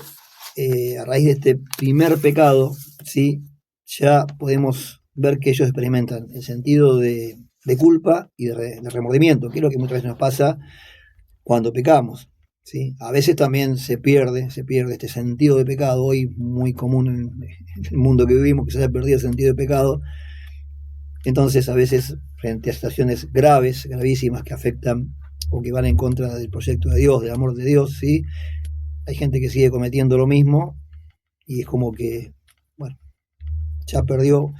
B: a raíz de este primer pecado, ¿sí? Ya podemos ver que ellos experimentan el sentido de culpa y de remordimiento, que es lo que muchas veces nos pasa cuando pecamos, ¿sí? A veces también se pierde este sentido de pecado, hoy muy común en el mundo que vivimos, que se haya perdido el sentido de pecado. Entonces, a veces, frente a situaciones graves, gravísimas, que afectan o que van en contra del proyecto de Dios, del amor de Dios, ¿sí? Hay gente que sigue cometiendo lo mismo y es como que, bueno, ya perdió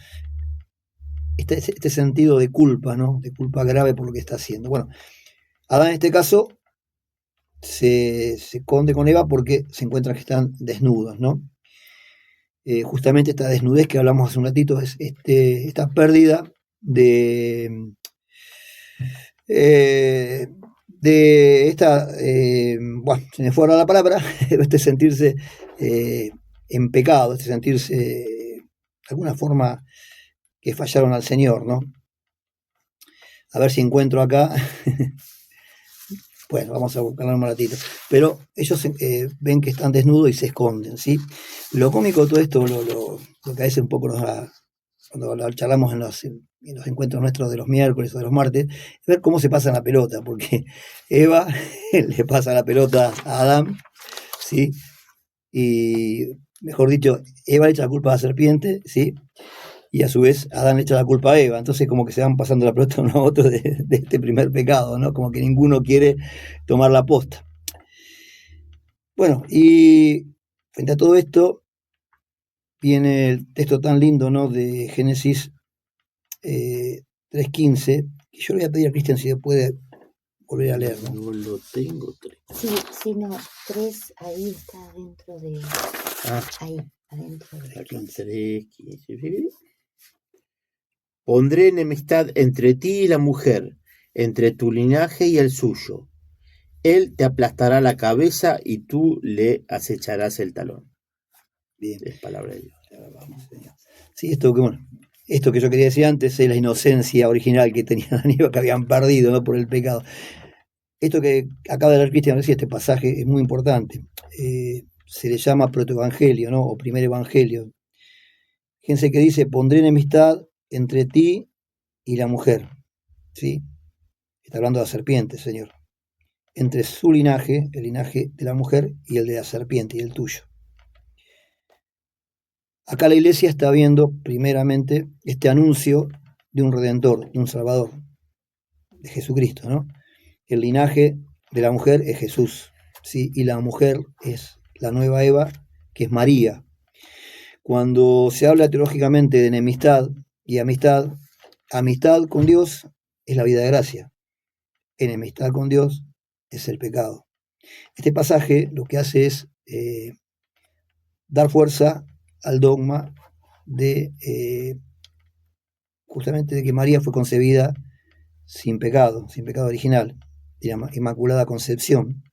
B: este sentido de culpa, ¿no? De culpa grave por lo que está haciendo. Bueno, Adán en este caso se esconde con Eva porque se encuentran que están desnudos, ¿no? Justamente esta desnudez que hablamos hace un ratito es esta pérdida de esta, bueno, se me fue ahora la palabra, este sentirse en pecado, este sentirse de alguna forma que fallaron al Señor, ¿no? A ver si encuentro acá. Bueno, vamos a buscarlo un ratito. Pero ellos ven que están desnudos y se esconden, ¿sí? Lo cómico de todo esto, lo que a veces un poco nos da, cuando charlamos en los encuentros nuestros de los miércoles o de los martes, es ver cómo se pasa la pelota, porque Eva le pasa la pelota a Adán, ¿sí? Y, mejor dicho, Eva le echa la culpa a la serpiente, ¿sí? Y a su vez Adán le echa la culpa a Eva, entonces como que se van pasando la pelota uno a otro de este primer pecado, ¿no? Como que ninguno quiere tomar la posta. Bueno, y frente a todo esto viene el texto tan lindo, ¿no? De Génesis 3:15, que yo le voy a pedir a Cristian si puede volver a leerlo.
C: No lo tengo.
D: Sí, no, 3 ahí está dentro de... Ahí, adentro de...
C: 3:15. Pondré enemistad entre ti y la mujer, entre tu linaje y el suyo. Él te aplastará la cabeza y tú le acecharás el talón.
B: Bien.
C: Es palabra de Dios.
B: Sí, esto que yo quería decir antes es la inocencia original que tenían Adán y Eva, que habían perdido, ¿no? Por el pecado. Esto que acaba de leer Cristian, este pasaje es muy importante. Se le llama protoevangelio, ¿no? O primer evangelio. Fíjense que dice, pondré enemistad entre ti y la mujer, ¿sí? Está hablando de la serpiente, Señor. Entre su linaje, el linaje de la mujer, y el de la serpiente, y el tuyo. Acá la iglesia está viendo primeramente este anuncio de un redentor, de un salvador, de Jesucristo, ¿no? El linaje de la mujer es Jesús, ¿sí? Y la mujer es la nueva Eva, que es María. Cuando se habla teológicamente de enemistad y amistad, amistad con Dios es la vida de gracia, enemistad con Dios es el pecado. Este pasaje lo que hace es dar fuerza al dogma de justamente de que María fue concebida sin pecado original, de la Inmaculada Concepción,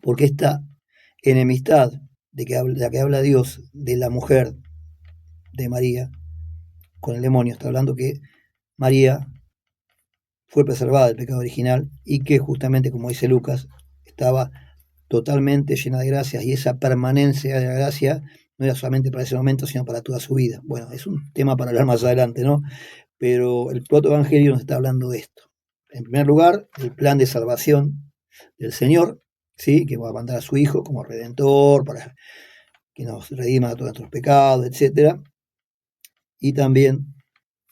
B: porque esta enemistad de la que habla Dios de la mujer de María con el demonio, está hablando que María fue preservada del pecado original y que justamente, como dice Lucas, estaba totalmente llena de gracia, y esa permanencia de la gracia no era solamente para ese momento, sino para toda su vida. Bueno, es un tema para hablar más adelante, ¿no? Pero el protoevangelio nos está hablando de esto. En primer lugar, el plan de salvación del Señor, ¿sí? Que va a mandar a su Hijo como Redentor, para que nos redima de todos nuestros pecados, etc. Y también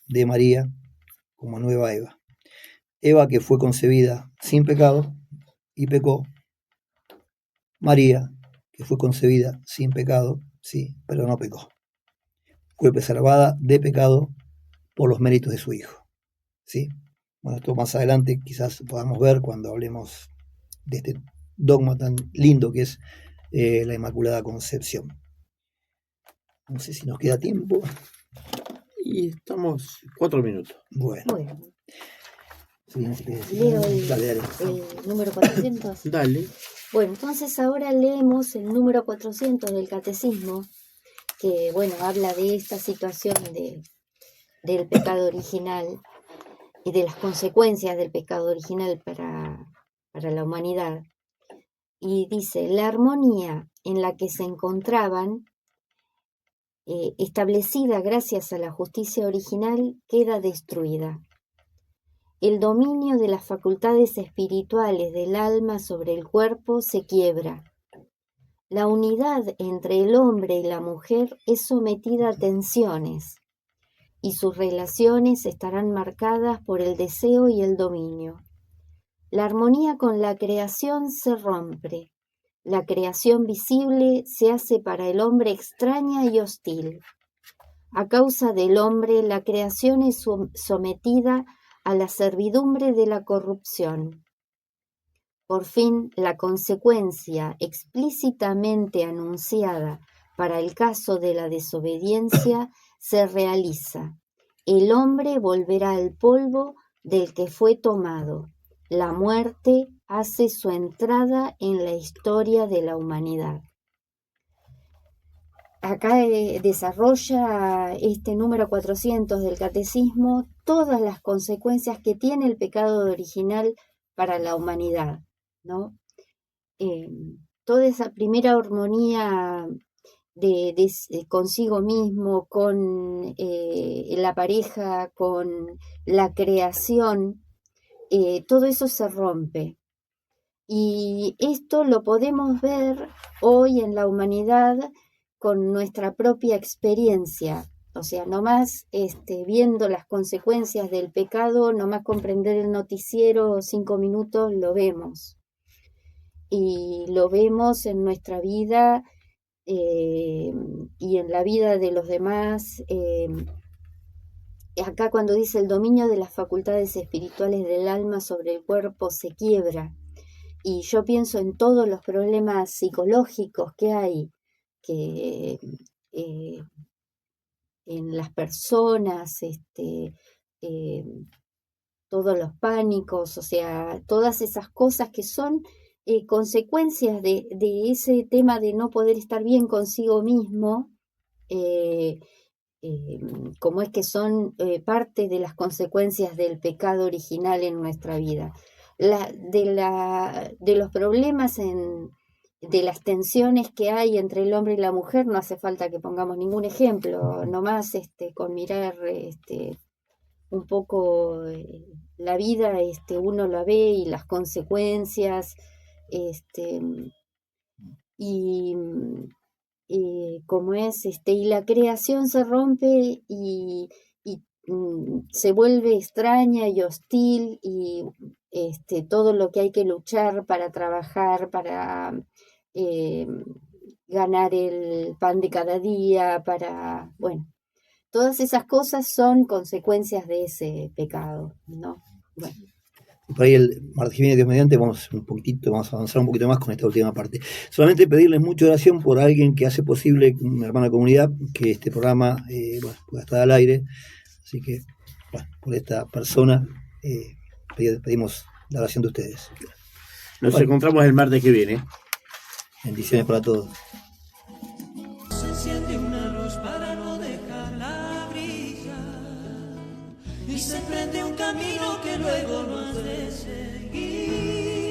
B: de María como nueva Eva. Eva que fue concebida sin pecado y pecó. María que fue concebida sin pecado, sí, pero no pecó. Fue preservada de pecado por los méritos de su Hijo, ¿sí? Bueno, esto más adelante quizás podamos ver cuando hablemos de este dogma tan lindo que es la Inmaculada Concepción. No sé si nos queda tiempo.
C: Y estamos 4 minutos.
B: Bueno.
D: Sí, leo el número 400.
C: Dale.
D: Bueno, entonces ahora leemos el número 400 del Catecismo, que, bueno, habla de esta situación del pecado original y de las consecuencias del pecado original para la humanidad. Y dice, la armonía en la que se encontraban, establecida gracias a la justicia original, queda destruida. El dominio de las facultades espirituales del alma sobre el cuerpo se quiebra. La unidad entre el hombre y la mujer es sometida a tensiones, y sus relaciones estarán marcadas por el deseo y el dominio. La armonía con la creación se rompe. La creación visible se hace para el hombre extraña y hostil. A causa del hombre, la creación es sometida a la servidumbre de la corrupción. Por fin, la consecuencia explícitamente anunciada para el caso de la desobediencia se realiza. El hombre volverá al polvo del que fue tomado. La muerte hace su entrada en la historia de la humanidad. Acá desarrolla este número 400 del Catecismo todas las consecuencias que tiene el pecado original para la humanidad, ¿no? Toda esa primera armonía de consigo mismo, con la pareja, con la creación, todo eso se rompe. Y esto lo podemos ver hoy en la humanidad con nuestra propia experiencia. O sea, nomás viendo las consecuencias del pecado, nomás comprender el noticiero 5 minutos, lo vemos. Y lo vemos en nuestra vida y en la vida de los demás. Acá cuando dice el dominio de las facultades espirituales del alma sobre el cuerpo se quiebra. Y yo pienso en todos los problemas psicológicos que hay, que en las personas, todos los pánicos, o sea, todas esas cosas que son consecuencias de ese tema de no poder estar bien consigo mismo, como es que son parte de las consecuencias del pecado original en nuestra vida. De los problemas de las tensiones que hay entre el hombre y la mujer, no hace falta que pongamos ningún ejemplo, nomás con mirar un poco la vida, uno la ve y las consecuencias, como es, y la creación se rompe y se vuelve extraña y hostil y todo lo que hay que luchar para trabajar, para ganar el pan de cada día, bueno, todas esas cosas son consecuencias de ese pecado, ¿no? Bueno.
B: Por ahí el martes que viene, Dios mediante, vamos a avanzar un poquito más con esta última parte. Solamente pedirles mucha oración por alguien que hace posible, una hermana comunidad, que este programa pueda estar al aire. Así que, por esta persona, pedimos la oración de ustedes.
C: Nos encontramos el martes que viene.
B: Bendiciones para todos.
E: Se enciende una luz para no dejarla brillar y se prende un camino que luego no has de seguir.